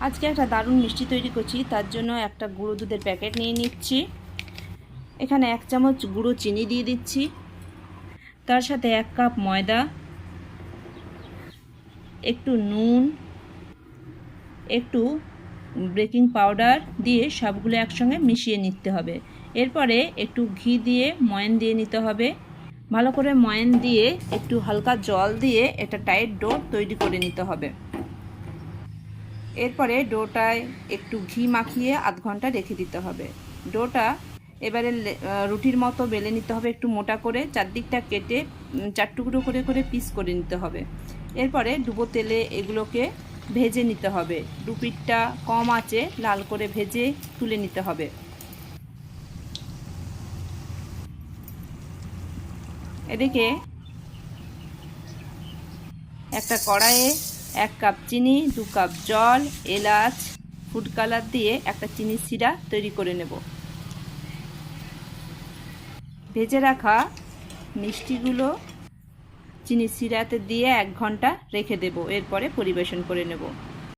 আজকে একটা দারুণ মিষ্টি তৈরি করছি, তার জন্য একটা গুঁড়ো দুধের প্যাকেট নিয়ে নিচ্ছি। এখানে 1 চামচ গুঁড়ো চিনি দিয়ে দিচ্ছি, তার সাথে 1 কাপ ময়দা, একটু নুন, একটু বেকিং পাউডার দিয়ে সবগুলো একসঙ্গে মিশিয়ে নিতে হবে। এরপরে একটু ঘি দিয়ে ময়ান দিয়ে নিতে হবে। ভালো করে ময়ান দিয়ে একটু হালকা জল দিয়ে একটা টাইট ডো তৈরি করে নিতে হবে। এরপরে ডোটায় একটু ঘি মাখিয়ে আধ ঘন্টা রেখে দিতে হবে। ডোটা এবারে রুটির মতো বেলে নিতে হবে, একটু মোটা করে চারদিকটা কেটে 4 টুকরো করে করে পিস করে নিতে হবে। এরপরে ডুবো তেলে এগুলোকে ভেজে নিতে হবে। ডুপিটটা কম আঁচে লাল করে ভেজে তুলে নিতে হবে। এদিকে একটা কড়াইয়ে 1 কাপ চিনি, 2 কাপ জল, এলাচ, ফুড কালার দিয়ে একটা চিনির সিরা তৈরি করে নেব। ভেজে রাখা মিষ্টিগুলো চিনির সিরাতে দিয়ে 1 ঘন্টা রেখে দেব। এরপরে পরিবেশন করে নেব।